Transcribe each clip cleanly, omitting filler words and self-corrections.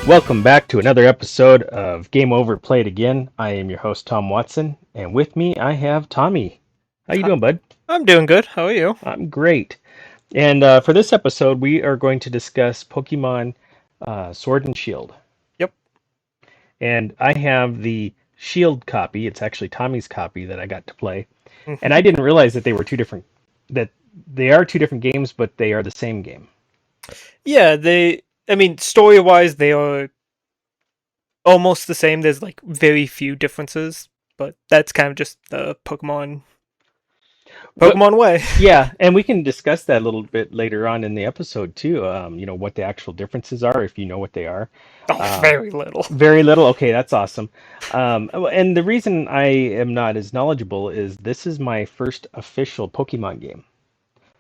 Welcome back to another episode of Game Over Played Again. I am your host Tom Watson, and with me I have Tommy. How you Hi- doing, bud? I'm doing good. How are you? I'm great. And for this episode, we are going to discuss Pokemon Sword and Shield. Yep. And I have the Shield copy. It's actually Tommy's copy that I got to play. And I hmm didn't realize that that they are two different games, but they are the same game. Yeah, story-wise, they are almost the same. There's like very few differences, but that's kind of just the What Pokemon way. Yeah, and we can discuss that a little bit later on in the episode too. What the actual differences are, if you know what they are. Oh, Um, very little. very little. Okay, that's awesome. And the reason I am not as knowledgeable is this is my first official Pokemon game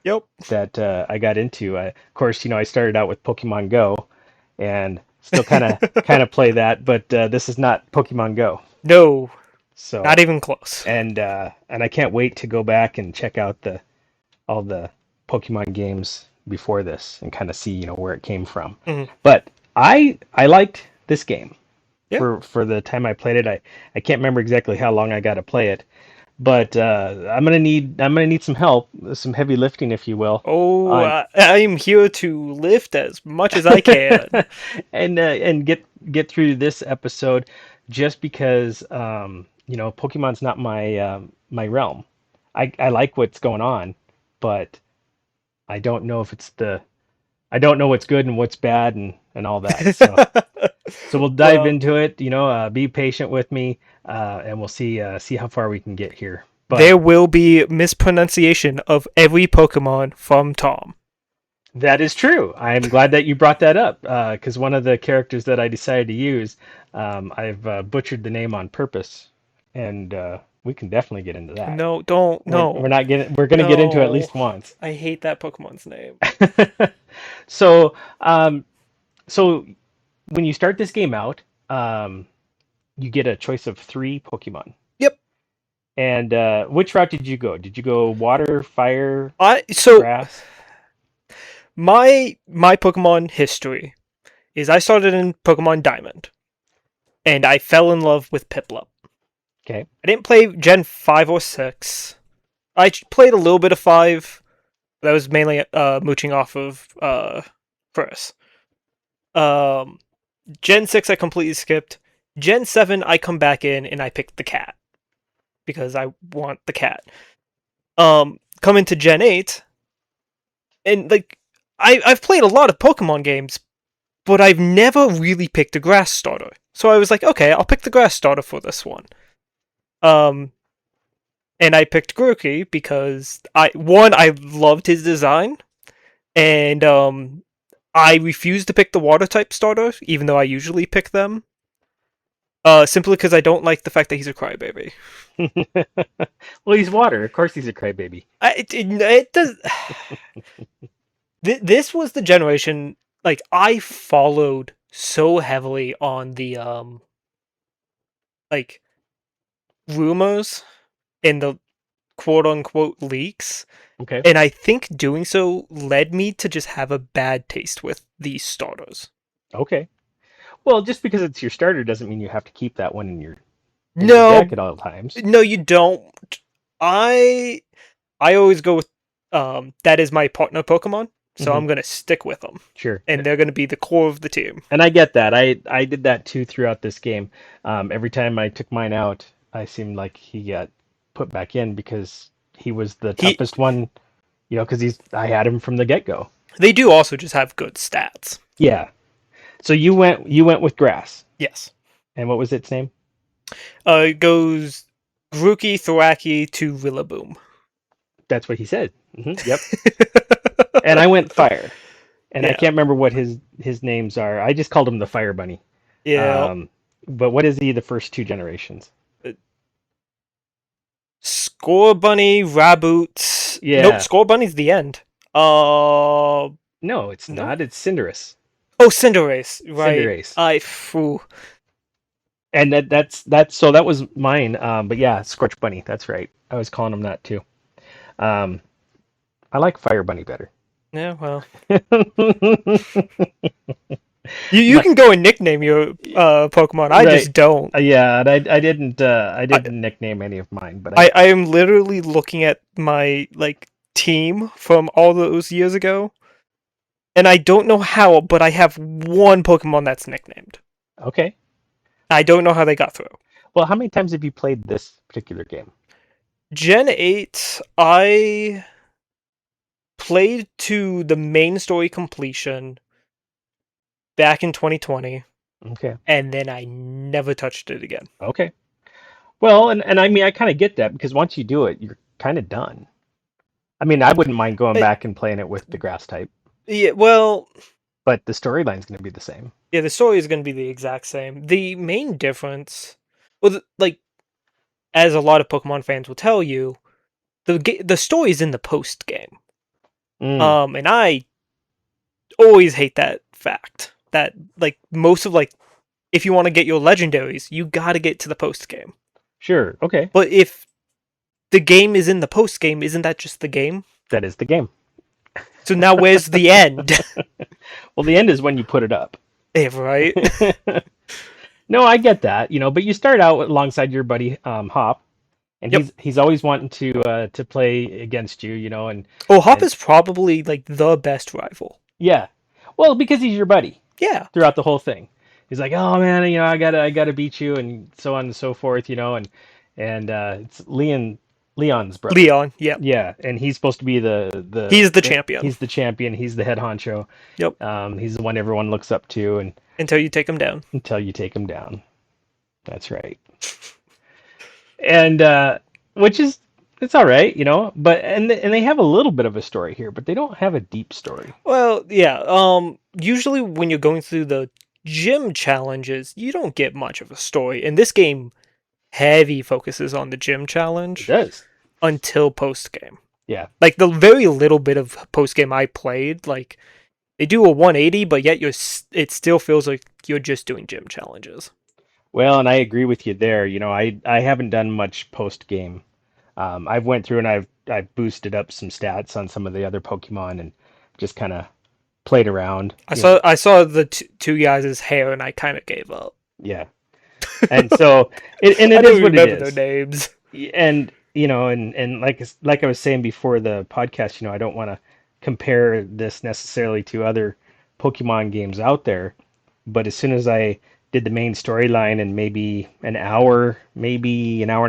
Yep. that I got into. Of course, I started out with Pokemon Go, and still kind of play that, but this is not Pokemon Go. No, not So, even close. and I can't wait to go back and check out the all the Pokemon games before this and kind of see, where it came from. hmm But I liked this game Yeah. for the time I played it. I can't remember exactly how long I got to play it, but I'm gonna need some help, some heavy lifting, if you will, Oh, on I'm here to lift as much as I can. and get through this episode, just because Pokemon's not my realm. I like what's going on, but I don't know if it's the I don't know what's good and what's bad and all that. So we'll dive Well, into it. Be patient with me, and we'll see how far we can get here. But there will be mispronunciation of every Pokemon from Tom. that is true. I'm glad that you brought that up, because one of the characters that I decided to use, I've butchered the name on purpose, and we can definitely get into that. No, don't. We're No. not getting we're gonna get into it at No, least once. I hate that Pokemon's name. So um, so when you start this game out, you get a choice of three Pokemon. Yep. And which route did you go? Did you go water, fire, I so grass? my Pokemon history is I started in Pokemon Diamond and I fell in love with Piplup. Okay. I didn't play Gen 5 or 6. Played a little bit of 5. That was mainly mooching off of first. Um Gen 6 I completely skipped. Gen 7 I come back in and I picked the cat because I want the cat. Come into Gen 8 and like I've played a lot of Pokemon games, but I've never really picked a grass starter. So I was like, okay, I'll pick the grass starter for this one. Um, and I picked Grookey because I loved his design, and I refused to pick the water type starter, even though I usually pick them. Simply because I don't like the fact that he's a crybaby. Well, he's water. Of course, he's a crybaby. It does. This was the generation like I followed so heavily on the like rumors and the quote unquote leaks. Okay. And I think doing so led me to just have a bad taste with these starters. Okay. Well, just because it's your starter doesn't mean you have to keep that one in your deck No, at all times. no, you don't. I I always go with that is my partner Pokemon, so Hmm. I'm gonna stick with them, Sure. and they're gonna be the core of the team. And I get that. I did that too throughout this game. Every time I took mine out, I seemed like he got put back in because he was the He toughest one. Because I had him from the get-go. They do also just have good stats. Yeah. So you went with grass. Yes. And what was its name? It goes Grookey, Thwackey to Rillaboom. That's what he said. Yep. And I went fire. And I Yeah. can't remember what his names are. I just called him the Fire Bunny. Yeah. But what is he the first two generations? Score Bunny, Raboot. Nope, Yeah. Score Bunny's the end. No, it's No. not. It's Cinderace. Oh, Cinderace. Right. Cinderace. Phew. And that's so that was mine. But yeah, Scorch Bunny. That's right. I was calling him that too. Um, I like Fire Bunny better. Yeah, well. You My, can go and nickname your Pokemon. I right. just don't. Yeah, and I I, didn't nickname any of mine, but I am literally looking at my like team from all those years ago, and I don't know how, but I have one Pokemon that's nicknamed. okay. I don't know how they got through. Well, how many times have you played this particular game? Gen 8, I played to the main story completion back in 2020, Okay. and then I never touched it again. Okay. Well, and I mean, I kind of get that because once you do it, you're kind of done. I mean, I wouldn't mind going I, back and playing it with the grass type, yeah, well, but the storyline's going to be the same. yeah, the story is going to be the exact same. The main difference, well, like as a lot of Pokemon fans will tell you, the story is in the post game. Mm, And I always hate that fact that like most of like if you want to get your legendaries, you got to get to the post game. sure. Okay. But if the game is in the post game, isn't that just the game? That is the game. So now where's the end? Well, the end is when you put it up. Right? No, I get that, but you start out alongside your buddy Hop, and Yep. he's always wanting to play against you, Oh, Hop and is probably like the best rival. yeah, well, because he's your buddy Yeah. throughout the whole thing. He's like, oh man, I gotta beat you, and so on and so forth, and it's Leon's brother. Leon. Yep. Yeah, and he's supposed to be He's the champion. he's the champion, he's the head honcho. Yep. He's the one everyone looks up to, and Until you take him down. until you take him down. That's right. And which is it's all right, but and they have a little bit of a story here, but they don't have a deep story. Well, yeah. Usually when you're going through the gym challenges, you don't get much of a story. In this game, heavy focuses on the gym It challenge does. until post game. Yeah. Like the very little bit of post game I played, like they do a 180, but yet it still feels like you're just doing gym challenges. Well, and I agree with you there. I haven't done much post game. I've went through and I've boosted up some stats on some of the other Pokemon and just kind of played around. I saw the two guys' hair and I kind of gave up. Yeah. And so I it don't is what it remember their is. names. And and like I was saying before the podcast, I don't want to compare this necessarily to other Pokemon games out there, but as soon as I did the main storyline and maybe an hour and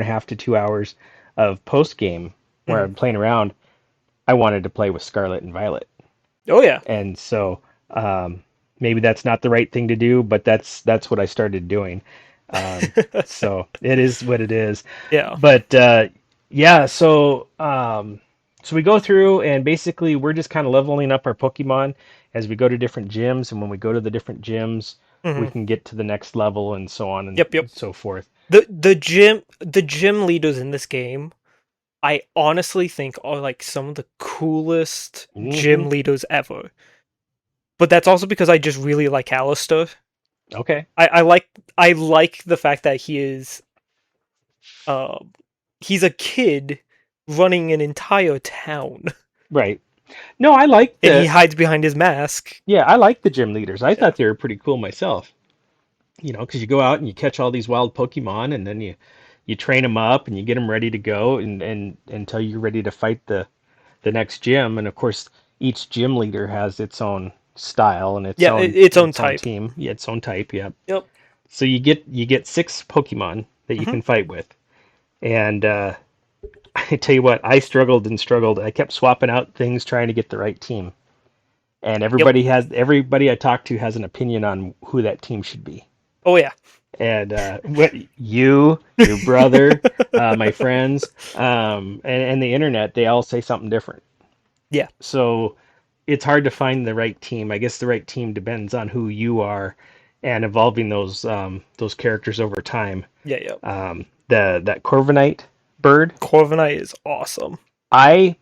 a half to 2 hours of post game where Mhm. I'm playing around, I wanted to play with Scarlet and Violet. Oh yeah. And so maybe that's not the right thing to do, but that's what I started doing. So it is what it is. Yeah. But yeah, so we go through and basically we're just kind of leveling up our Pokemon as we go to different gyms, and when we go to the different gyms, we Hmm. can get to the next level and so on and Yep. Yep. so forth. The gym leaders in this game, I honestly think are like some of the coolest Hmm. gym leaders ever. But that's also because I just really like Alistair. Okay, I like the fact that uh he's a kid running an entire town right. No, I like and he the hides behind his mask. yeah, I like the gym leaders. I Yeah. thought they were pretty cool myself. Because you go out and you catch all these wild Pokemon, and then you train them up and you get them ready to go, and until you're ready to fight the next gym. And of course, each gym leader has its own style and Yeah, its own its own type. team, yeah, its own type. Yeah. Yep. So you get six Pokemon that you Hmm. can fight with, and I tell you what, I struggled and struggled. I kept swapping out things trying to get the right team, and Yep. everybody I talk to has an opinion on who that team should be. Oh yeah. And what your brother, my friends, and the internet, they all say something different. Yeah. So it's hard to find the right team. I guess the right team depends on who you are and evolving those characters over time. Yeah, yeah. That Corviknight bird, Corviknight is awesome. I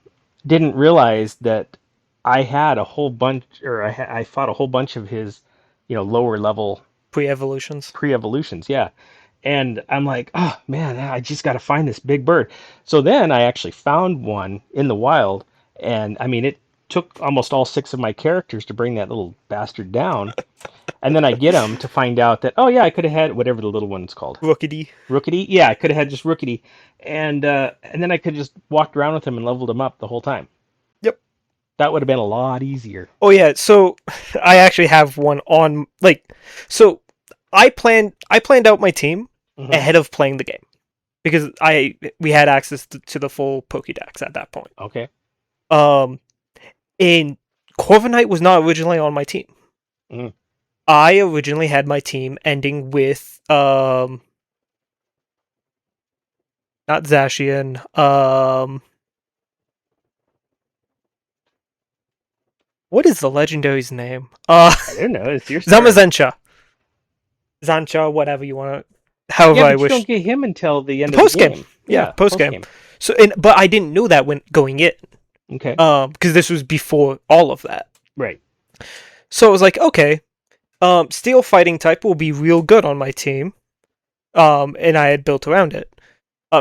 didn't realize that I had a whole bunch, or I fought a whole bunch of his, lower level Pre-evolutions. pre-evolutions. Yeah. And I'm like, oh man, I just got to find this big bird. So then I actually found one in the wild, and I mean, it took almost all six of my characters to bring that little bastard down. And then I get them to find out that, oh yeah, I could have had whatever the little one's called. Rookity. Rookity? Yeah, I could have had just Rookity. And then I could just walked around with him and leveled him up the whole time. Yep. That would have been a lot easier. Oh yeah, so I actually have one on so I planned out my team Mhm. ahead of playing the game because we had access to the full Pokédex at that point. Okay. Um, and Corviknight was not originally on my team. Mhm. I originally had my team ending with not Zacian, what is the legendary's name? I don't know. It's your turn. Zamazencha. Zancha, whatever you want to, however Yeah, I but you wish. don't get him until the end of Post the game. game. Yeah, post game. game. So, but I didn't know that when going in. Okay. Because this was before all of that. Right. So I was like, okay, steel fighting type will be real good on my team. And I had built around it.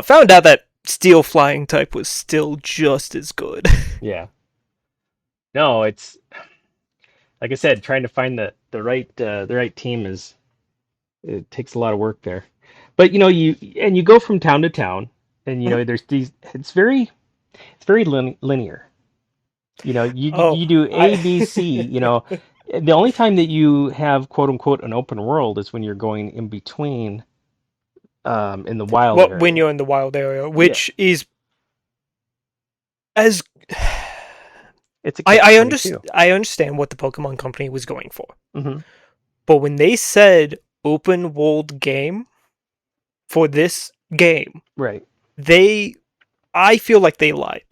Found out that steel flying type was still just as good. Yeah. No, it's like I said, trying to find the right team is it takes a lot of work there. But you go from town to town, and there's these. It's very linear. Oh, You do A, B, C. The only time that you have quote unquote an open world is when you're going in between in the wild well, when area. you're in the wild area, Yeah, which is as it's a catch 22. I understand what the Pokemon Company was going for, Hmm. but when they said open world game for this game, Right. I feel like they lied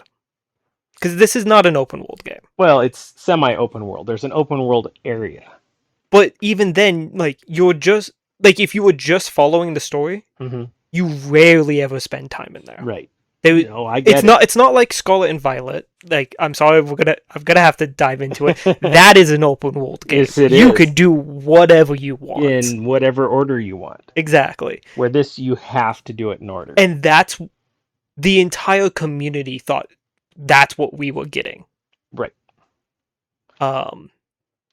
because this is not an open world game. Well, it's semi-open world. There's an open world area. But even then, you're just if you were just following the story, Hmm. you rarely ever spend time in there. Right. They, No, I get it's not like Scarlet and Violet. I'm sorry, I'm gonna have to dive into it. That is an open world game. Yes, it you is. could do whatever you want. In whatever order you want. Exactly. Where this, you have to do it in order. And that's the entire community thought that's what we were getting. Right.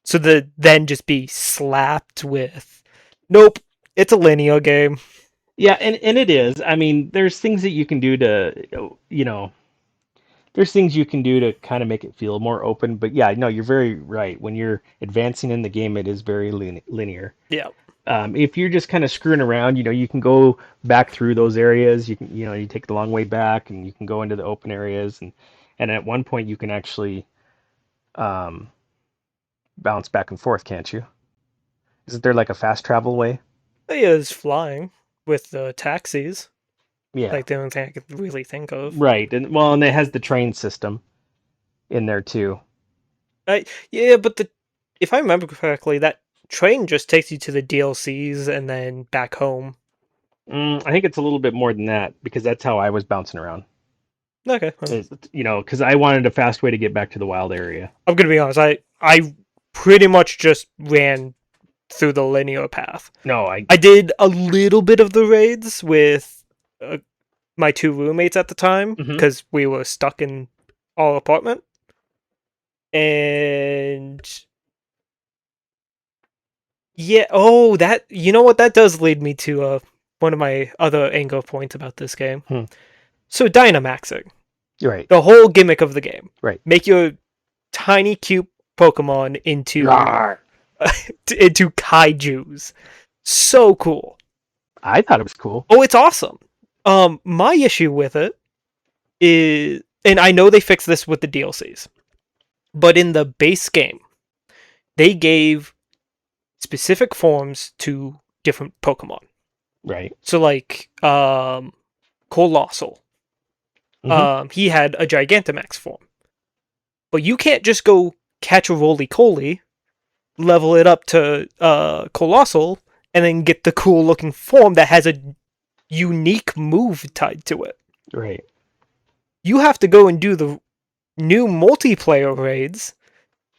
So then just be slapped with, nope, it's a linear game. Yeah, and it is. I mean, there's things that you can do there's things you can do to kind of make it feel more open. But yeah, no, you're very right. When you're advancing in the game, it is very linear. Yeah. If you're just kind of screwing around, you can go back through those areas. You can, you take the long way back, and you can go into the open areas, and at one point you can actually um, bounce back and forth, can't you? Isn't there like a fast travel way? It is flying with the taxis. Yeah. Like the only thing I could really think of. Right, and it has the train system in there too. Yeah, but if I remember correctly, that train just takes you to the DLCs and then back home. I think it's a little bit more than that because that's how I was bouncing around. Okay. Because I wanted a fast way to get back to the wild area. I'm gonna be honest. I pretty much just ran through the linear path. No, I did a little bit of the raids with my two roommates at the time because we were stuck in our apartment, and yeah. Oh, that what that does lead me to one of my other anger points about this game. So Dynamaxing. You're right. The whole gimmick of the game. Right. Make your tiny, cute Pokemon into kaijus. So cool. I thought it was cool. Oh, it's awesome. My issue with it is, and I know they fixed this with the DLCs, but in the base game, they gave specific forms to different Pokemon. Right. So, Colossal. He had a Gigantamax form. But you can't just go catch a Roly-Poly, level it up to Colossal, and then get the cool looking form that has a unique move tied to it. Right. You have to go and do the new multiplayer raids,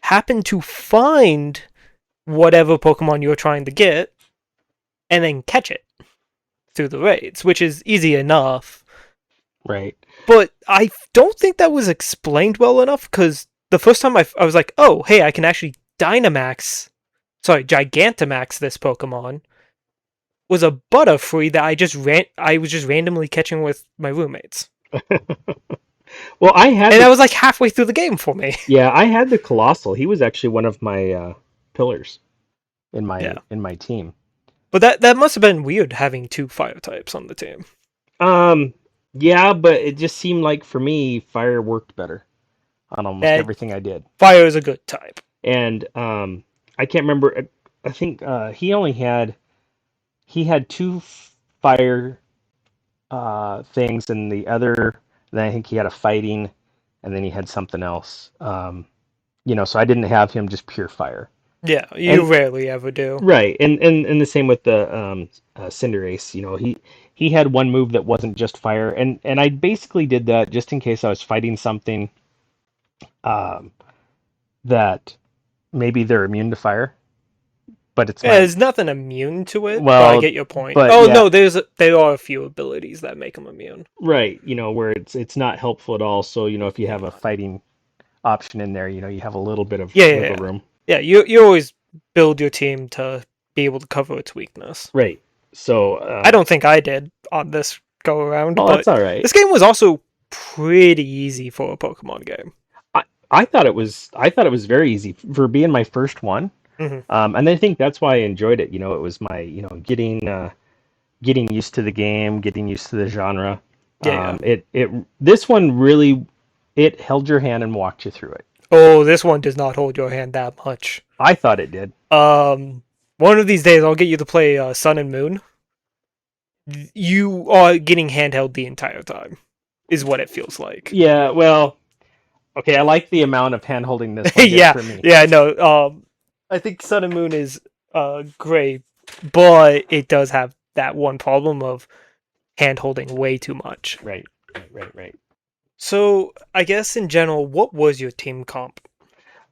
happen to find whatever Pokemon you're trying to get, and then catch it through the raids, which is easy enough. Right. But I don't think that was explained well enough, because the first time I was like, oh, hey, I can actually Dynamax Gigantamax, this Pokemon, was a Butterfree that I was just randomly catching with my roommates. Well, I had And that was like halfway through the game for me. yeah, I had the Colossal. He was actually one of my pillars Yeah. in my team. But that must have been weird having two fire types on the team. Um, yeah, but it just seemed like for me, fire worked better on almost And everything I did. fire is a good type. And I can't remember. I think he had two fire things, and the other. Then I think he had a fighting, and then he had something else. So I didn't have him just pure fire. Yeah, you And rarely ever do. right, and the same with the Cinderace. He had one move that wasn't just fire, and I basically did that just in case I was fighting something um, that maybe they're immune to fire, but it's Yeah, my there's nothing immune to it, but I well, get your point. but Oh yeah, no, there are a few abilities that make them immune. right. Where it's not helpful at all. So if you have a fighting option in there, you have a little bit of Yeah, yeah, wiggle yeah. room. Yeah, you always build your team to be able to cover its weakness. Right. So I don't think I did on this go around, oh, but that's all right. this game was also pretty easy for a Pokemon game. I thought it was very easy for being my first one. Hmm. And I think that's why I enjoyed it. It was my, getting used to the game, getting used to the genre. Yeah, yeah. This one really, it held your hand and walked you through it. Oh, this one does not hold your hand that much. I thought it did. Um, one of these days I'll get you to play Sun and Moon. You are getting handheld the entire time, is what it feels like. Yeah, well, okay, I like the amount of hand holding this one did Yeah, for me. yeah, no. I think Sun and Moon is great, but it does have that one problem of hand holding way too much. Right, right. So I guess in general, what was your team comp?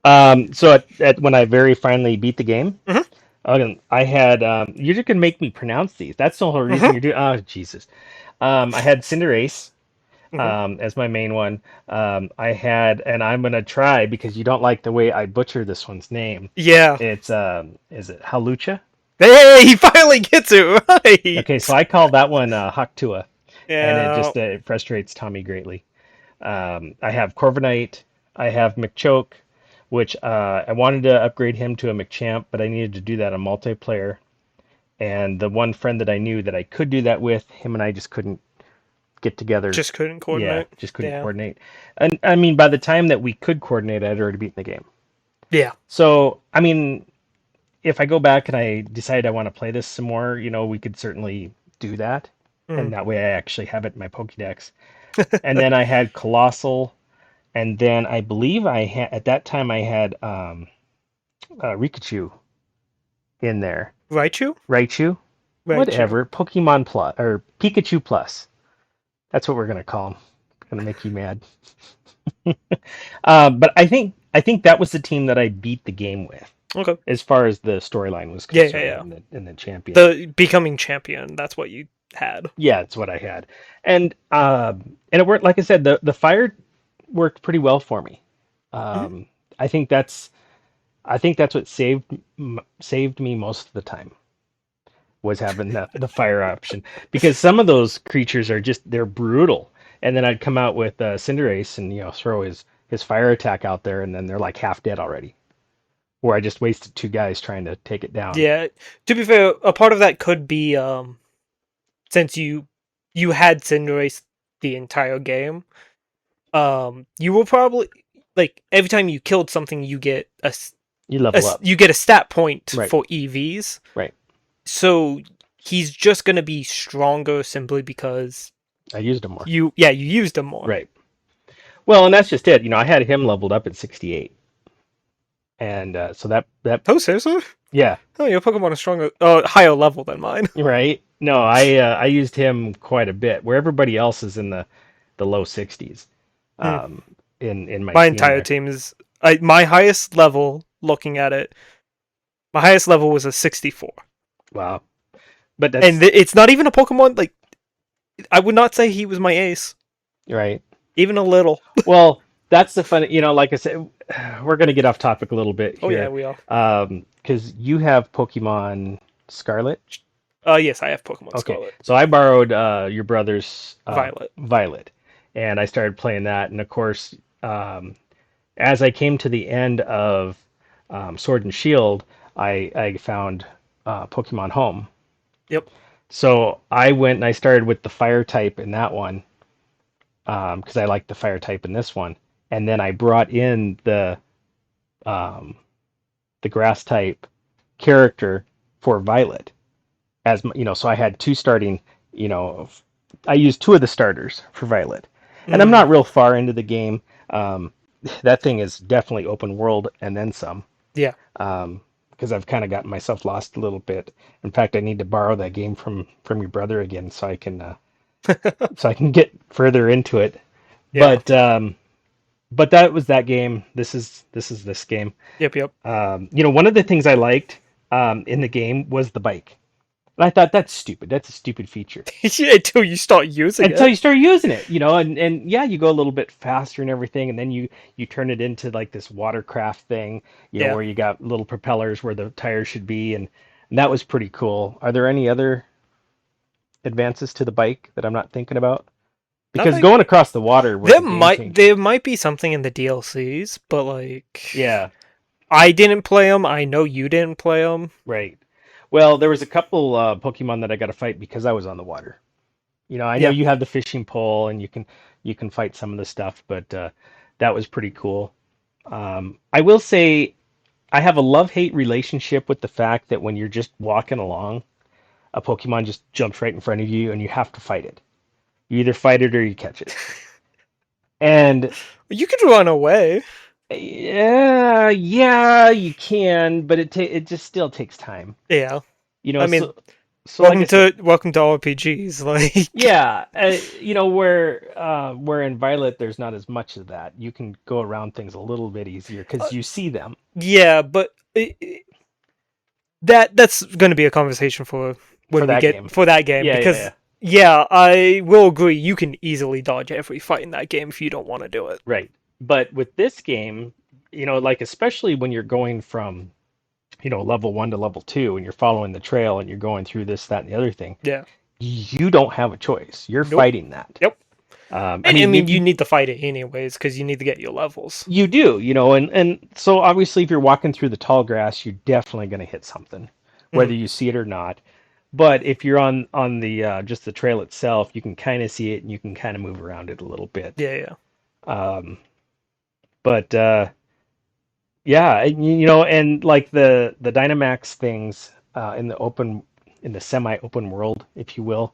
So when I very finally beat the game, Mhm. I had you're just gonna make me pronounce these. That's the whole reason Mhm. you're doing. Oh Jesus. I had Cinderace Mhm. as my main one. I had, and I'm gonna try because you don't like the way I butcher this one's name. Yeah. It's is it Halucha? Hey, he finally gets it right. Okay, so I call that one Haktua, and it Yeah. just it frustrates Tommy greatly. I have Corviknight. I have McChoke, which I wanted to upgrade him to a McChamp, but I needed to do that on multiplayer. And the one friend that I knew that I could do that with, him and I just couldn't get together. Just couldn't Yeah, coordinate. just couldn't Yeah. coordinate. And I mean, by the time that we could coordinate, I'd already beaten the game. Yeah. So, I mean, if I go back and I decide I want to play this some more, we could certainly do that. Mhm. And that way I actually have it in my Pokédex. And then I had Colossal, and then I believe I had at that time I had Rikachu in there. Raichu? Raichu, Raichu. whatever. Pokemon Plus or Pikachu Plus. That's what we're gonna call him. Gonna make you mad. But I think that was the team that I beat the game with, Okay. as far as the storyline was Yeah, yeah, concerned, yeah. and the champion. The becoming champion, that's what you had. Yeah, it's what I had, and it worked. Like I said, the fire worked pretty well for me. Mhm. Um, I think that's what saved me most of the time, was having the fire option, because some of those creatures they're brutal, and then I'd come out with Cinderace and throw his fire attack out there, and then they're like half dead already, where I just wasted two guys trying to take it down. Yeah. To be fair, a part of that could be since you had Cinderace the entire game, you will probably like every time you killed something, you get You level up, you get a stat point right? for EVs. Right. So he's just gonna be stronger simply because I used them more. you used him more. Right. Well, and that's just it. I had him leveled up at 68, and so that Oh, seriously? yeah, Oh, your Pokemon is stronger, higher level than mine. right. No, I used him quite a bit, where everybody else is in the low 60s. Hmm. Um, in my My team entire there. team is my highest level. Looking at it, my highest level was a 64, Wow. But and it's not even a Pokemon. Like I would not say he was my ace, right. even a little. Well, that's the fun. Like I said, we're gonna get off topic a little bit Oh yeah, here, we are. because you have Pokemon Scarlet. Yes, I have Pokemon Okay, Scarlet, so I borrowed your brother's Violet. Violet, and I started playing that. And of course, um, as I came to the end of Sword and Shield, I found Pokemon Home. Yep. So I went and I started with the Fire type in that one because I like the Fire type in this one, and then I brought in um, the Grass type character for Violet as you know. So I had two starting. You know, I used two of the starters for Violet, and I'm Mm, not real far into the game. Um, that thing is definitely open world and then some. yeah. Because I've kind of gotten myself lost a little bit. In fact, I need to borrow that game from your brother again so I can get further into it. Yeah. But that was that game. This is this game. Yep. Yep. One of the things I liked in the game was the bike. And I thought that's stupid. That's a stupid feature. Yeah, until you start using Until it. you start using it, and yeah, you go a little bit faster and everything, and then you turn it into like this watercraft thing, Yeah. where you got little propellers where the tires should be, and that was pretty cool. Are there any other advances to the bike that I'm not thinking about? Because Nothing. going across the water was a game changer. There might be something in the DLCs, but like Yeah, I didn't play them. I know you didn't play them. right. Well, there was a couple Pokemon that I got to fight because I was on the water. I know Yeah. you have the fishing pole and you can fight some of the stuff, but that was pretty cool. I will say I have a love-hate relationship with the fact that when you're just walking along, a Pokemon just jumps right in front of you and you have to fight it. You either fight it or you catch it. And You could run away. yeah, yeah, you can, but it just still takes time. Yeah. You know, I mean, so like I said, welcome to RPGs. Like, yeah, where in Violet there's not as much of that. You can go around things a little bit easier uh, because you see them yeah, but that's going to be a conversation for for when we that get game. for that game Yeah, yeah, because yeah. yeah, I will agree. You can easily dodge every fight in that game if you don't want to do it. Right. But with this game, like especially when you're going from, level 1 to level 2 and you're following the trail and you're going through this, that, and the other thing, Yeah. you don't have a choice. You're Nope. fighting that. Yep. I And I mean, mean, you need to fight it anyways because you need to get your levels. you do, and so obviously if you're walking through the tall grass, you're definitely going to hit something, whether Mhm. you see it or not. But if you're on the just the trail itself, you can kind of see it and you can kind of move around it a little bit. Yeah, yeah. Um, but yeah, and like the Dynamax things in the semi-open world, if you will,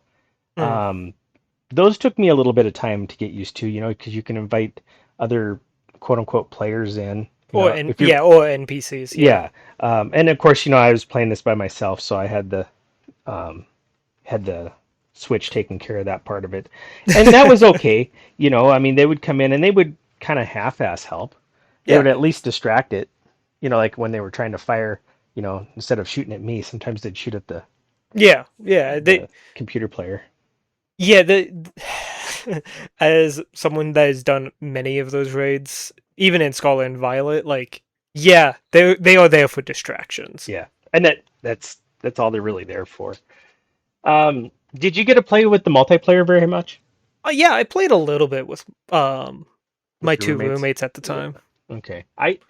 Mm. um, those took me a little bit of time to get used to, because you can invite other quote unquote players in. If you're Or NPCs. Yeah. Yeah, and of course, I was playing this by myself, so I um, had the Switch taking care of that part of it, and that was okay. I mean, they would come in and they would kind of half-ass help. They Yeah. would at least distract it. Like when they were trying to fire, instead of shooting at me, sometimes they'd shoot at the Yeah. Yeah. the computer player. Yeah. As someone that has done many of those raids, even in Scarlet and Violet, like, yeah, they are there for distractions. Yeah, and that's all they're really there for. Did you get to play with the multiplayer very much Yeah, I played a little bit with my with your two roommates? roommates at the Yeah. time. Okay. Like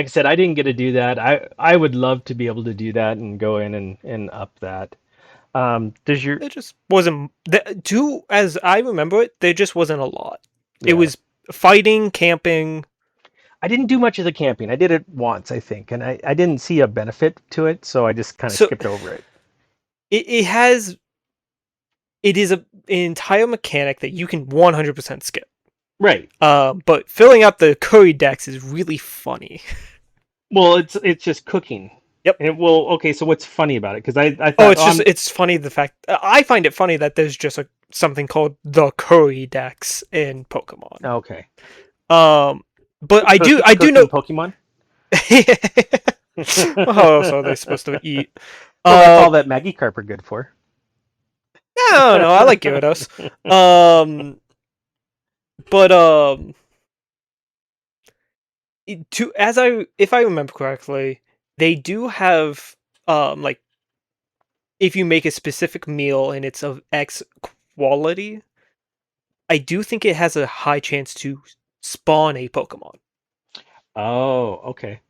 I said, I didn't get to do that. I would love to be able to do that and go in and up that. Does your There just wasn't too as I remember it. There just wasn't a lot. It Yeah. was fighting, camping. I didn't do much of the camping. I did it once, I think, and I didn't see a benefit to it, so I just kind of So skipped over it. it is an entire mechanic that you can 100% skip. Right. But filling up the curry decks is really funny. Well, it's just cooking. Yep. And okay, so what's funny about it? Because I Oh, thought, it's funny the fact I find it funny that there's just something called the curry decks in Pokemon. okay. But I do know. Pokemon. Oh, so they're supposed to eat. Well, that's all that Magikarp are good for. No, no, I like Gyarados. Um, but if I remember correctly, they do have like if you make a specific meal and it's of X quality, I do think it has a high chance to spawn a Pokemon. Oh, okay.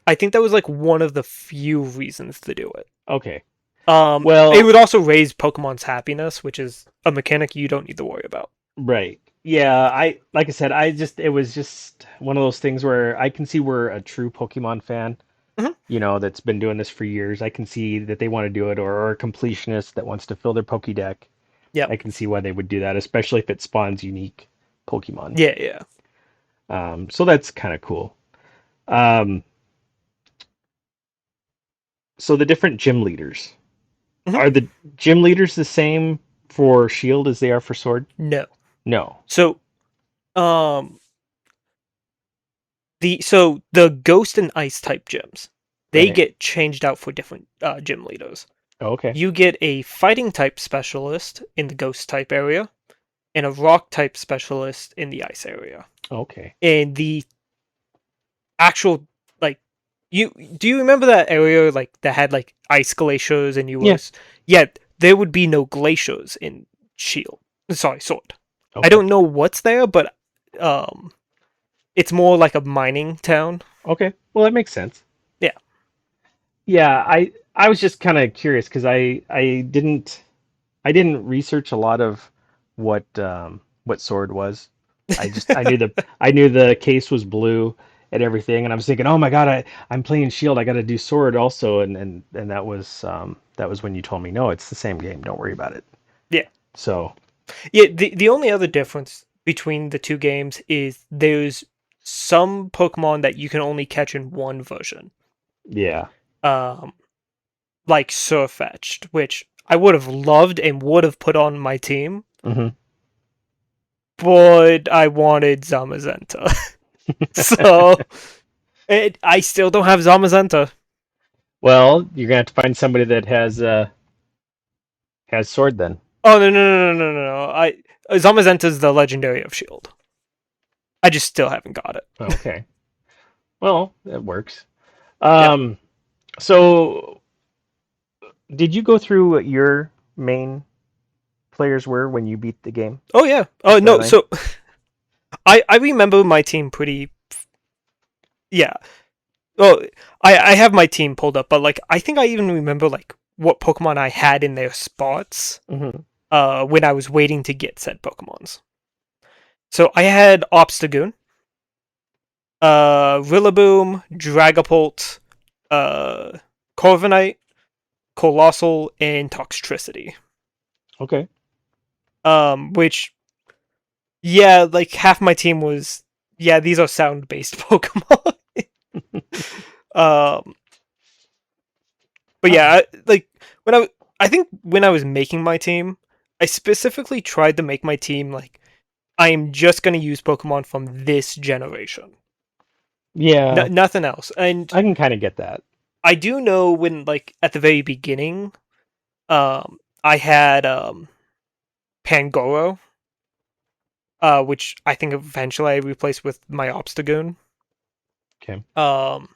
I think that was like one of the few reasons to do it. Okay. It Well, would also raise Pokemon's happiness, which is a mechanic you don't need to worry about. right. Yeah, like I said, it was just one of those things where I can see we're a true Pokemon fan, Mhm. that's been doing this for years. I can see that they want to do it, or a completionist that wants to fill their Pokédex. Yep. I can see why they would do that, especially if it spawns unique Pokemon. Yeah, yeah. So that's kind of cool. Um, so the different gym leaders, Mhm. are the gym leaders the same for Shield as they are for Sword? No. No. So, um, the Ghost and Ice type gyms, they Right. get changed out for different gym leaders. Oh, okay. You get a fighting type specialist in the Ghost type area, and a rock type specialist in the Ice area. Okay. And the actual like you do you remember that area like that had like ice glaciers and you Yeah. was yeah, there would be no glaciers in Shield. Sorry, Sword. I Okay. don't know what's there, but um it's more like a mining town. Okay. Well, that makes sense. Yeah. Yeah, I was just kind of curious because I didn't research a lot of what Sword was. I knew the case was blue and everything, and I was thinking, oh my God, I'm playing Shield. I got to do Sword also, and that was when you told me, no, it's the same game. Don't worry about it. Yeah. So Yeah, the only other difference between the two games is there's some Pokemon that you can only catch in one version. yeah. Um like Surfetched, which I would have loved and would have put on my team, Hmm. but I wanted Zamazenta. So I still don't have Zamazenta. Well, you're gonna have to find somebody that has Sword then. Oh no! I Zamazenta's the legendary of Shield. I just still haven't got it. Okay. Well, that works. Yeah. Um, so did you go through what your main players were when you beat the game, Oh yeah. the Oh no. storyline? So I remember my team pretty. Yeah. Well, I have my team pulled up, but like I think I even remember like what Pokemon I had in their spots. Hmm. When I was waiting to get said Pokemons. So I had Obstagoon, Rillaboom, Dragapult, uh, Corviknight, Colossal, and Toxtricity. Okay. Which yeah, like half my team was yeah, these are sound based Pokemon. um, but Oh, yeah, like when I think when I was making my team, I specifically tried to make my team like I am just gonna use Pokemon from this generation. yeah, Nothing else. And I can kind of get that. I do know when like at the very beginning, I had Pangoro, which I think eventually I replaced with my Obstagoon. Okay. Um,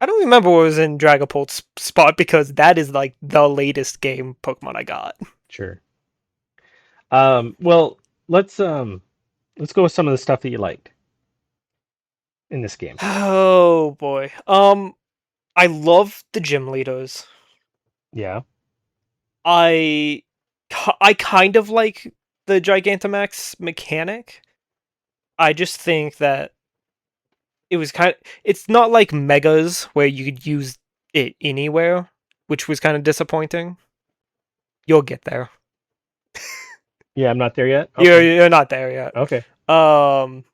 I don't remember what was in Dragapult's spot because that is like the latest game Pokemon I got. Sure. Well, let's go with some of the stuff that you liked in this game. Oh boy. I love the gym leaders. Yeah. I I kind of like the Gigantamax mechanic. I just think that it was it's not like Megas where you could use it anywhere, which was kind of disappointing. You'll get there. Yeah, I'm not there yet. You're Okay. you're not there yet. Okay. Um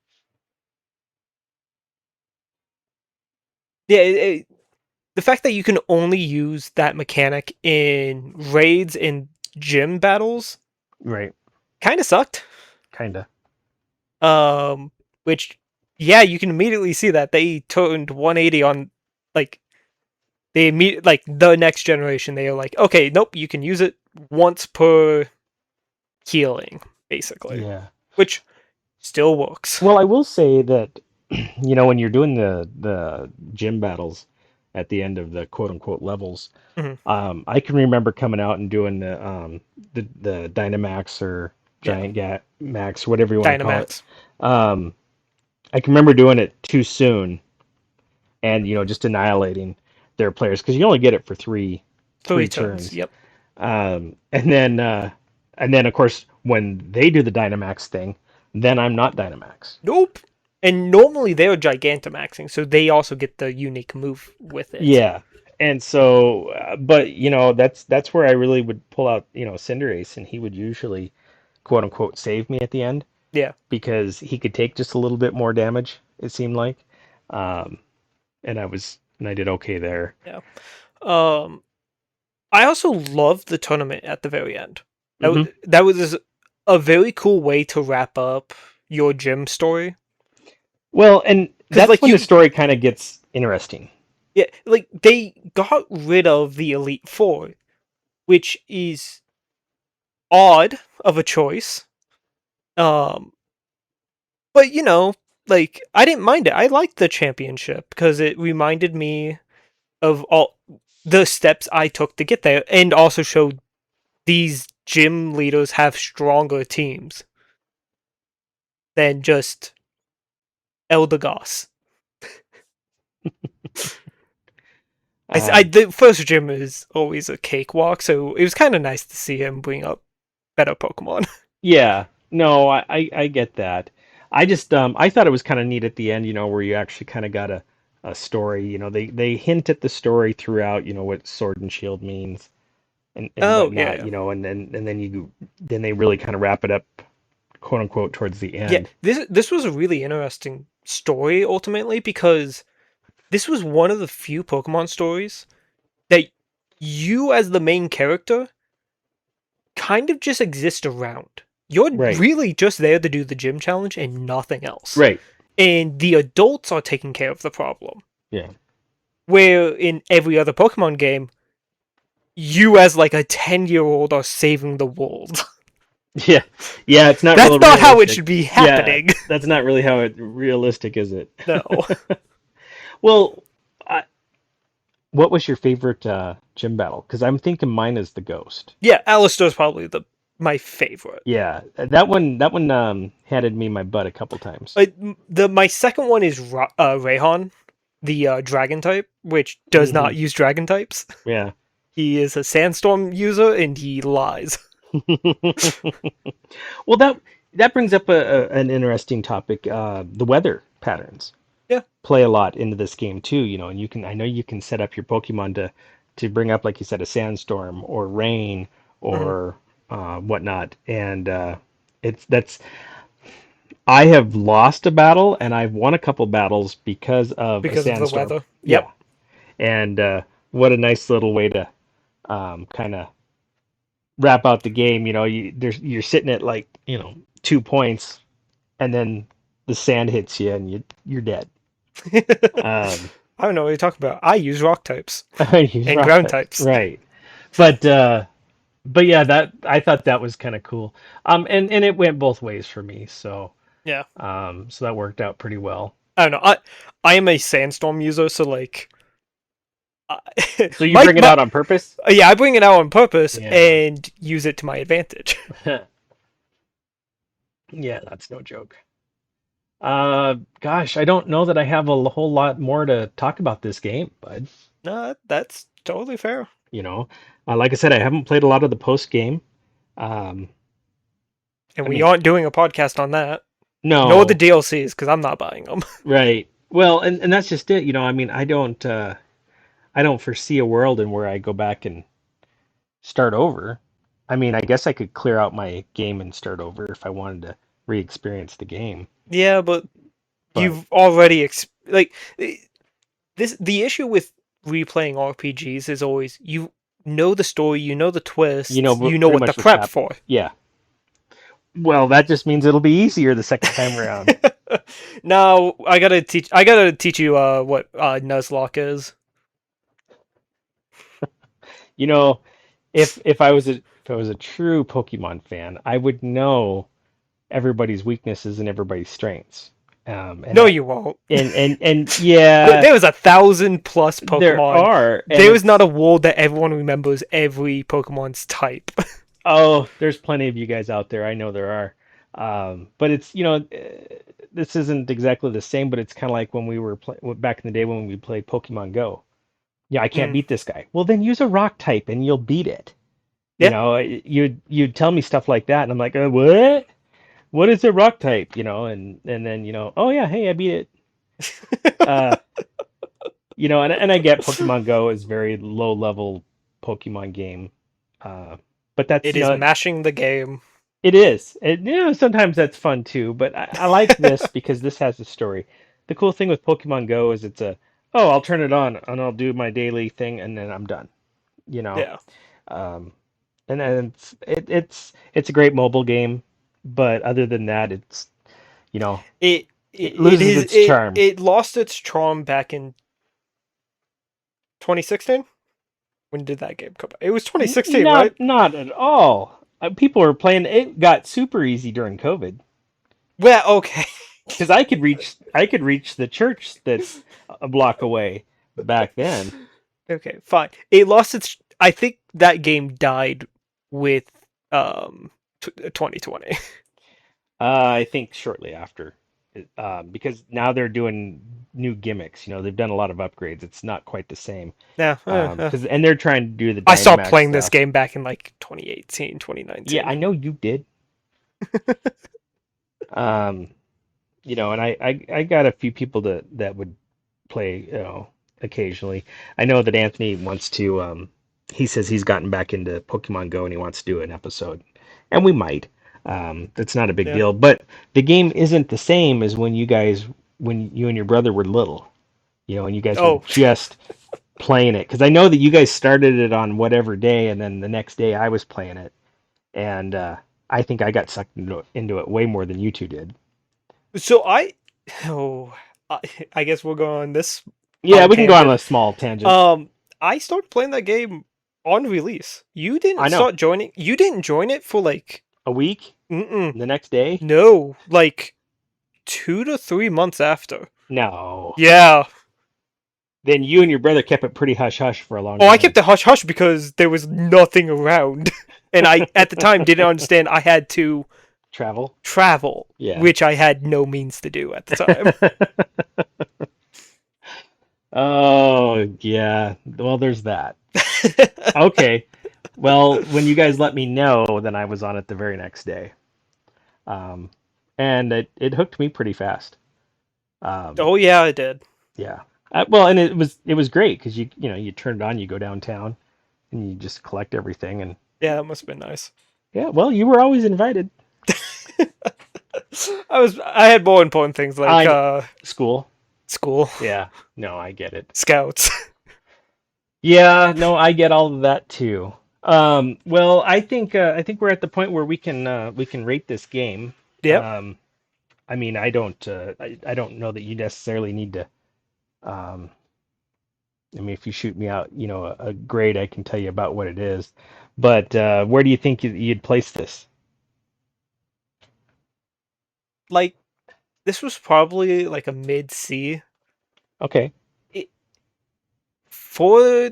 yeah, the fact that you can only use that mechanic in raids and gym battles Right. kind of sucked. Kinda. Which yeah, you can immediately see that they turned 180 on like like the next generation. They are like, okay, nope, you can use it once per healing, basically. Yeah. Which Still works. Well, I will say that, when you're doing the gym battles at the end of the quote unquote levels, Hmm. I can remember coming out and doing the Dynamax or Yeah, Giant Gat Max, whatever you want to call it. Dynamax. Um, I can remember doing it too soon and just annihilating their players because you only get it for three 3 turns. turns. Yep. And then of course when they do the Dynamax thing, then I'm not Dynamax. Nope. And normally they're Gigantamaxing, so they also get the unique move with it. Yeah. And so, but that's where I really would pull out, Cinderace, and he would usually quote unquote save me at the end Yeah. because he could take just a little bit more damage, it seemed like. Um, and I did okay there. Yeah. Um, I also loved the tournament at the very end. Hmm. That was a very cool way to wrap up your gym story. Well, and Because that's like when the you, story kind of gets interesting. yeah, like they got rid of the Elite Four, which is odd of a choice. Um, but like I didn't mind it. I liked the championship because it reminded me of all the steps I took to get there, and also showed these gym leaders have stronger teams than just Eldegoss. Um, The first gym is always a cakewalk, so it was kind of nice to see him bring up better Pokemon. yeah, no, I get that. I just I thought it was kind of neat at the end, where you actually kind of got a story. They hint at the story throughout, what Sword and Shield means and Oh yeah, whatnot, yeah, and then they really kind of wrap it up, quote unquote, towards the yeah. end. This was a really interesting story ultimately because this was one of the few Pokemon stories that you as the main character kind of just exist around. You're Right, really just there to do the gym challenge and nothing else. right, And the adults are taking care of the problem. yeah, Where in every other Pokemon game, you as like a 10-year-old are saving the world. yeah, yeah. It's not That's real not how it realistic. should be Yeah, happening. that's not really how it realistic, is it? No. Well, what was your favorite gym battle? Because I'm thinking mine is the Ghost. Yeah, Alistar's probably the my favorite. Yeah, that one handed me my butt a couple times. The my second one is Rayhan, the dragon type, which does Hmm. not use dragon types. Yeah. He is a sandstorm user and he lies. Well, that brings up an interesting topic. The weather patterns Yeah. play a lot into this game too, and I know you can set up your Pokemon to bring up, like you said, a sandstorm or rain Mhm. or whatnot, and it's that's I have lost a battle and I've won a couple battles because of a Because of the sandstorm. weather. Yeah, Yep. and what a nice little way to kind of wrap out the game. You're sitting at like 2 points, and then the sand hits you and you're dead. Um, I don't know what you're talking about. I use rock types use and rock ground types, types. right? But yeah, that I thought that was kind of cool. And it went both ways for me, Yeah. so that worked out pretty well. I don't know. I am a sandstorm user, so like I- So you bring it my out on purpose? yeah, I bring it out on purpose Yeah. and use it to my advantage. Yeah, that's no joke. Gosh, I don't know that I have a whole lot more to talk about this game, bud. No, that's totally fair. You know, like I said, I haven't played a lot of the post game. Um, And I we mean, aren't doing a podcast on that. Nor the no, DLCs because I'm not buying them. right. Well, and that's just it. I mean, I don't foresee a world in where I go back and start over. I mean, I guess I could clear out my game and start over if I wanted to re-experience the game. Yeah, but But you've already like this. The issue with replaying RPGs is always you know the story, you know the twists, you know pretty what to much what's prep happening. for. Yeah. Well, that just means it'll be easier the second time around. Now I gotta teach you what Nuzlocke is. You know, if I was a true Pokemon fan, I would know everybody's weaknesses and everybody's strengths. And No, that you won't. and yeah, There was 1,000+ there Pokemon. are, and There was not it's a world that everyone remembers every Pokemon's type. oh, there's plenty of you guys out there. I know there are. But it's, this isn't exactly the same, but it's kind of like when we were back in the day when we played Pokemon Go. Yeah, I can't Mm, beat this guy. Well, then use a rock type and you'll beat it. yeah. You'd tell me stuff like that, and I'm like, what? What is a rock type? And then oh yeah, hey, I beat it. Uh, and I get Pokemon Go is very low level Pokemon game. But that's It is mashing the game. it is. Sometimes that's fun too, but I like this because this has a story. The cool thing with Pokemon Go is I'll turn it on and I'll do my daily thing and then I'm done. You know, Yeah. um, and then it's a great mobile game, but other than that, you know, It it it loses is its it charm. it lost its charm back in 2016. When did that game come out? It was 2016, right? Not at all. People were playing. It got super easy during COVID Well, okay. because I could reach the church that's a block away back then. Okay, fine. It lost its. I think that game died with 2020. I think shortly after, because now they're doing new gimmicks. They've done a lot of upgrades. It's not quite the same. Yeah. And they're trying to do the I stopped Dynamax playing this stuff. game back in like 2018, Yeah, 2019. I know you did. Um, and I got a few people that would play, occasionally. I know that Anthony wants to. He says he's gotten back into Pokemon Go and he wants to do an episode, and we might. That's not a big Yeah. deal, but the game isn't the same as when you and your brother were little. And you guys were Oh, just playing it. Because I know that you guys started it on whatever day, and then the next day I was playing it, and I think I got sucked into it way more than you two did. so oh, I, I guess we'll go on this Yeah, fun we can go on tangent. a small tangent. Um, I started playing that game on release. I know. You didn't join it for like, A week, mm-mm, the next day. no, like 2 to 3 months after. No. Yeah. Then you and your brother kept it pretty hush hush for a long Oh, I time. kept it hush hush because there was nothing around, and I at the time didn't understand I had to Travel. travel, Yeah. which I had no means to do at the time. Oh, yeah. Well, there's that. Okay. Well, when you guys let me know, then I was on it the very next day. Um, and it hooked me pretty fast. Um, Oh yeah, I did. yeah. Well, and it was great because you turn it on, you go downtown, and you just collect everything, and Yeah, that must have been nice. yeah. Well, you were always invited. I had more important things like I School. school, Yeah. No, I get it. scouts. Yeah. No, I get all of that too. Well, I think we're at the point where we can rate this game. Yep. Um, I mean, I don't know that you necessarily need to. Um, I mean, if you shoot me out, a grade, I can tell you about what it is. But where do you think you'd place this? Like this was probably like a mid C. Okay. It, for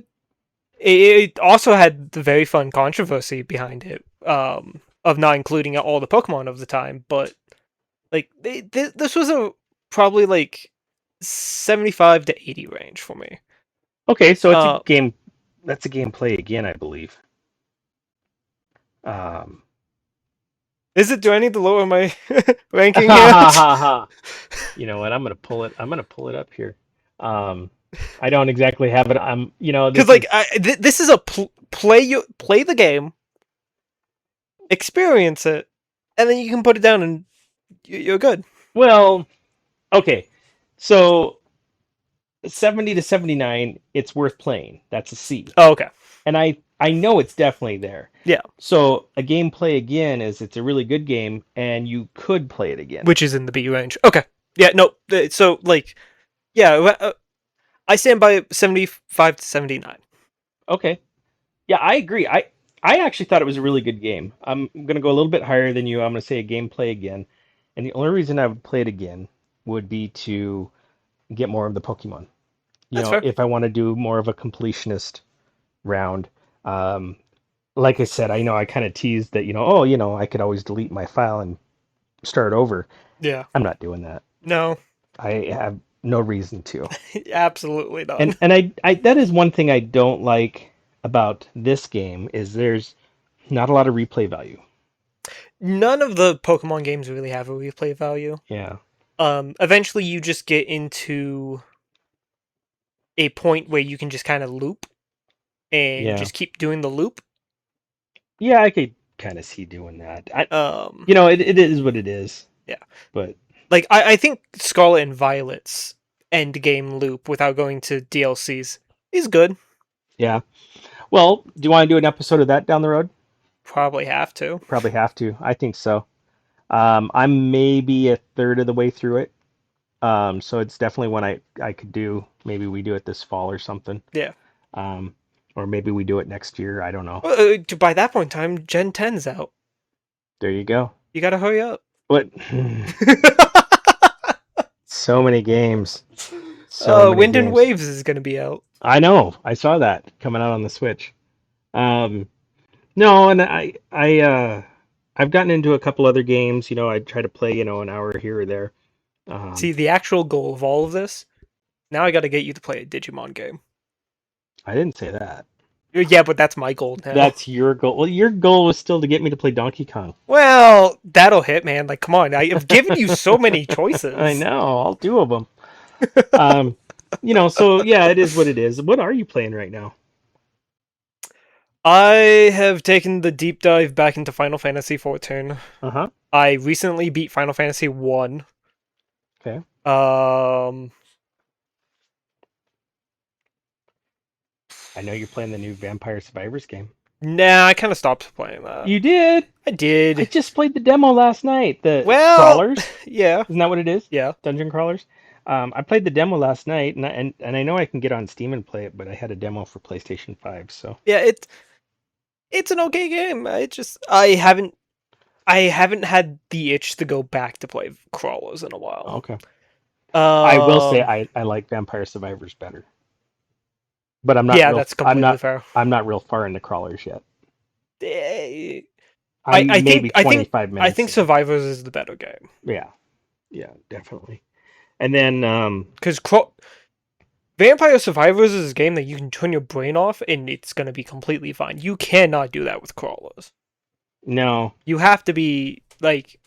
it also had the very fun controversy behind it, of not including all the Pokemon of the time. But like this was a probably like 75 to 80 range for me. Okay, so it's a Uh, game. That's a gameplay again, I believe. Um, is it? Do I need to lower my ha ranking ha yet? ha ha. You know what? I'm gonna pull it. I'm gonna pull it up here. Um, I don't exactly have it. Because This like is this is a play the game, experience it, and then you can put it down and you're good. well, okay. So 70 to 79, it's worth playing. That's a C. Oh, okay. And I know it's definitely there. Yeah, So a gameplay again is it's a really good game and you could play it again. which is in the B range. Okay. Yeah. No. So like, yeah, I stand by 75 to 79. Okay. Yeah, I agree. I actually thought it was a really good game. I'm gonna go a little bit higher than you. I'm gonna say a gameplay again, and the only reason I would play it again would be to get more of the Pokemon. That's fair. If I want to do more of a completionist round. Um, like I said, I know I kind of teased that, oh, I could always delete my file and start over. Yeah. I'm not doing that. No, I have no reason to. absolutely And not. and I that is one thing I don't like about this game is there's not a lot of replay value. None of the Pokemon games really have a replay value. Yeah. Eventually you just get into a point where you can just kind of loop and Yeah. just keep doing the loop. Yeah, I could kind of see doing that. Um, It is what it is. yeah. But Like I think Scarlet and Violet's end game loop without going to DLCs is good. yeah. Well, do you want to do an episode of that down the road? Probably have to. Probably have to. I think so. I'm maybe a third of the way through it. So it's definitely one I could do. Maybe we do it this fall or something. Yeah. Um, or maybe we do it next year. I don't know. By that point in time, Gen 10's out. There you go. You gotta hurry up. What? So many games. So many Wind and games. Waves is gonna be out. I know. I saw that coming out on the Switch. Um, no, and I've gotten into a couple other games. I try to play, an hour here or there. See, the actual goal of all of this, now I gotta get you to play a Digimon game. I didn't say that. Yeah, but that's my goal now. That's your goal. Well, your goal was still to get me to play Donkey Kong. Well, that'll hit, man. Like, come on. I've given you so many I choices. know, all two of them. Um, so yeah, it is what it is. What are you playing right now? I have taken the deep dive back into Final Fantasy XIV. Uh-huh. I recently beat Final Fantasy 1. Okay. I know you're playing the new Vampire Survivors game. Nah, I kind of stopped playing that. You did? I I did. just played the demo last night. The Well, crawlers, yeah, isn't that what it is? yeah, Dungeon crawlers. I played the demo last night, and I know I can get on Steam and play it, but I had a demo for PlayStation 5, so yeah. It's an okay game. I haven't had the itch to go back to play crawlers in a while. okay. I will say Um, I like Vampire Survivors better, but yeah, that's completely fair. I'm not real far into crawlers yet. Eh, I I'm think maybe I think 25 I minutes think in. Survivors is the better game Yeah, yeah, definitely. And then because Vampire Survivors is a game that you can turn your brain off and it's gonna be completely fine. You cannot do that with crawlers. no, You have to be like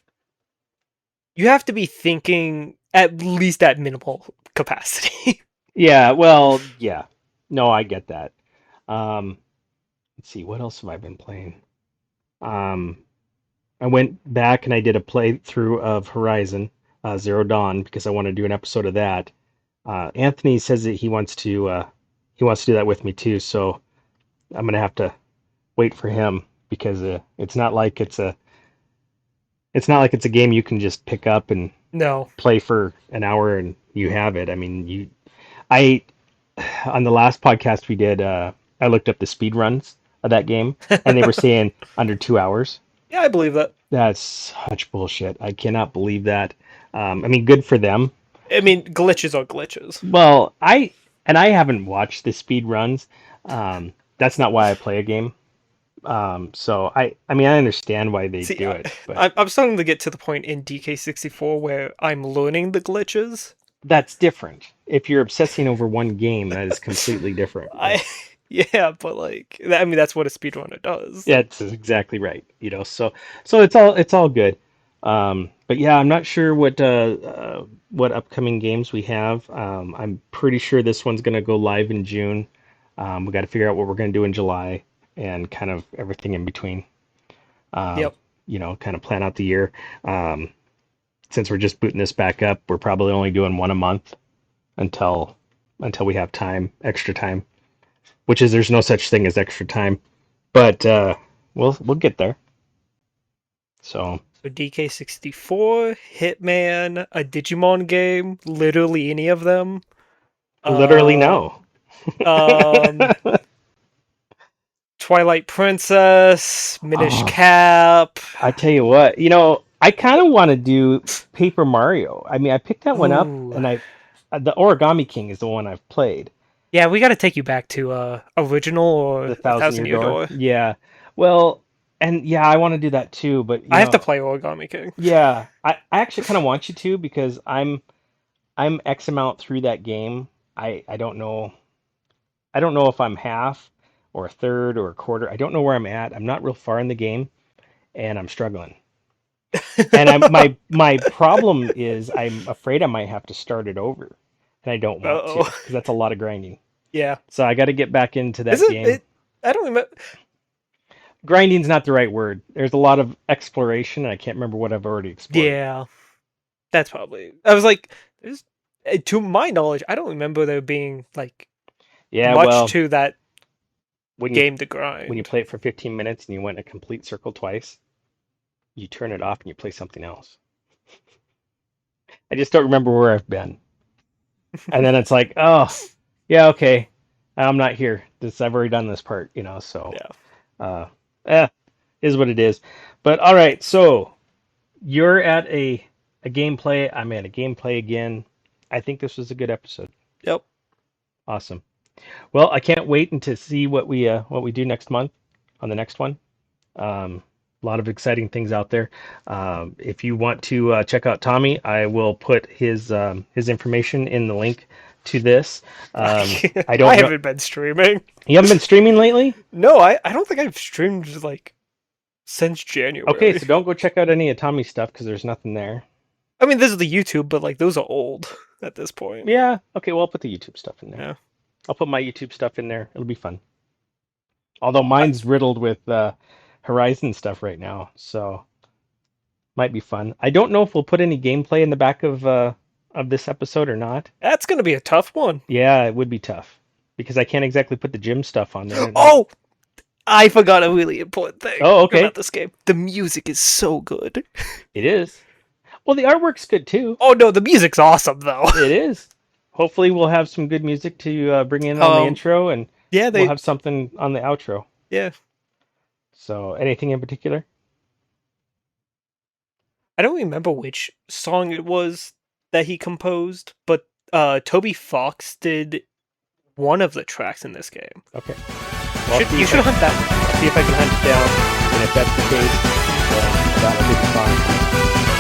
you have to be thinking at least at minimal capacity. yeah, well, yeah, no, I get that. Um, let's see, what else have I been playing? Um, I went back and I did a playthrough of Horizon Zero Dawn because I want to do an episode of that. Anthony says that he wants to do that with me too, so I'm gonna have to wait for him because it's not like it's a game you can just pick up and No. play for an hour and you have it. I mean, I on the last podcast we did, I looked up the speed runs of that game, and they were saying under 2 hours. Yeah, I believe that. That's such bullshit. I cannot believe that. I mean, good for them. I mean, glitches are glitches. Well, I haven't watched the speed runs. That's not why I play a game. So I mean, I understand why they See, do it, but I'm starting to get to the point in DK64 where I'm learning the glitches. that's different. If you're obsessing over one game, that is completely different. I, yeah, but like, I mean, that's what a speedrunner does. Yeah, that's exactly right. So it's all good. But yeah, I'm not sure what upcoming games we have. I'm pretty sure this one's gonna go live in June. We got to figure out what we're gonna do in July and kind of everything in between. Um, Yep. kind of plan out the year. Um, since we're just booting this back up, we're probably only doing one a month until we have extra time, which is there's no such thing as extra time, but we'll get there. So So DK64, Hitman, a Digimon game, literally any of them. literally Uh, no. um, Twilight Princess, Minish Oh. Cap. I tell you what, I kind of want to do Paper Mario. I mean, I picked that one up, Ooh. and the Origami King is the one I've played. Yeah, we got to take you back to original or The a Thousand Thousand Year Year Door. Door. Yeah. Well, and yeah, I want to do that too, but I have to play Origami King. yeah, I actually kind of want you to because I'm X amount through that game. I don't know. I don't know if I'm half or a third or a quarter. I don't know where I'm at. I'm not real far in the game, and I'm struggling. And my problem is I'm afraid I might have to start it over, and I don't want to Uh-oh. because that's a lot of grinding. Yeah. So I got to get back into Is that game. it? I don't remember. Grinding's not the right word. There's a lot of exploration, and I can't remember what I've already explored. Yeah. That's probably. I was like, there's, to my knowledge, I don't remember there being like Yeah, much well, to that when game to grind. when you play it for 15 minutes and you went a complete circle twice, you turn it off and you play something else. I just don't remember where I've been. And then it's like, oh, yeah, okay, I'm not here. I've already done this part, so Yeah. uh, eh, is what it is. But all right, so you're at a gameplay. I'm at a gameplay again. I think this was a good episode. Yep. Awesome. Well, I can't wait to see what we do next month on the next one. A lot of exciting things out there. If you want to check out Tommy, I will put his information in the link to this. I don't. I haven't been streaming. You haven't been streaming lately? No, I don't think I've streamed like since January. Okay, so don't go check out any of Tommy's stuff because there's nothing there. I mean, this is the YouTube, but like those are old at this point. Yeah. Okay. Well, I'll put the YouTube stuff in there. Yeah. I'll put my YouTube stuff in there. It'll be fun. Although mine's riddled with Horizon stuff right now, so might be fun. I don't know if we'll put any gameplay in the back of this episode or not. That's gonna be a tough one. Yeah, it would be tough because I can't exactly put the gym stuff on there. Oh, I forgot a really important thing. Oh, okay. About this game, the music is so good. It is. Well, the artwork's good too. Oh no, the music's awesome though. It is. Hopefully, we'll have some good music to bring in on the intro, and yeah, we'll have something on the outro. Yeah. So, anything in particular? I don't remember which song it was that he composed, but Toby Fox did one of the tracks in this game. Okay. Well, you should hunt that. See if I can hunt it down, and if that's the case, then that'll be fun.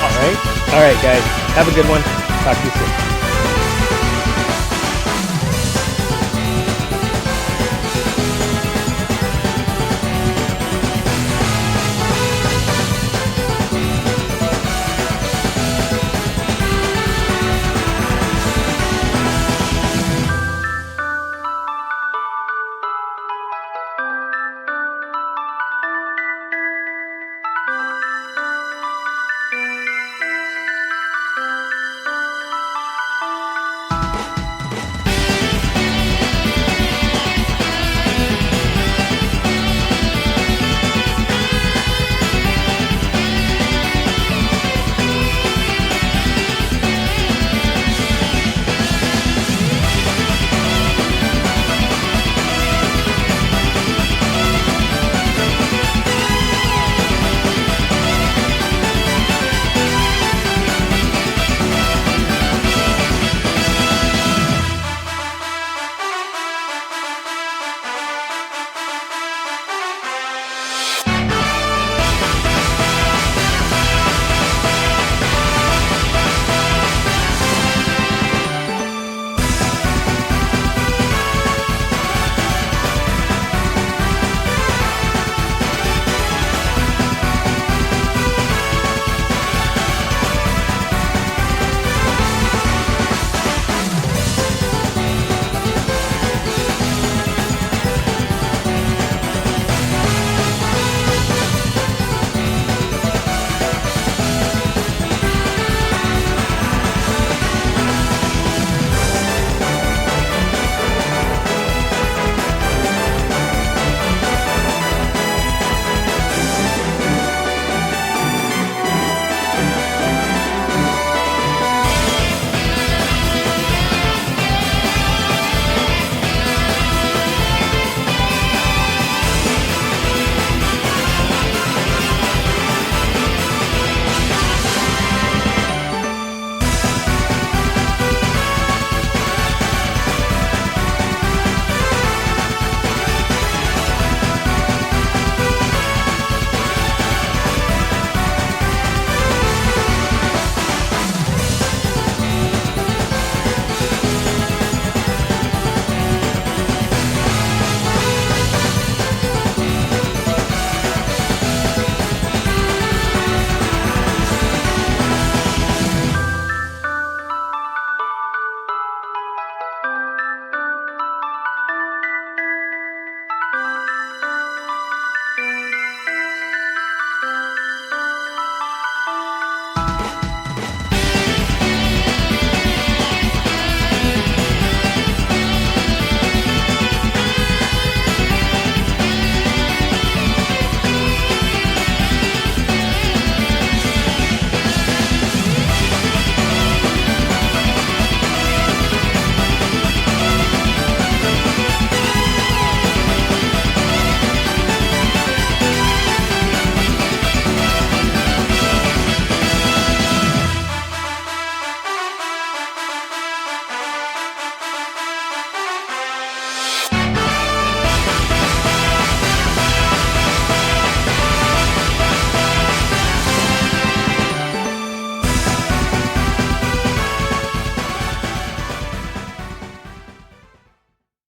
Awesome. All right, guys. Have a good one. Talk to you soon.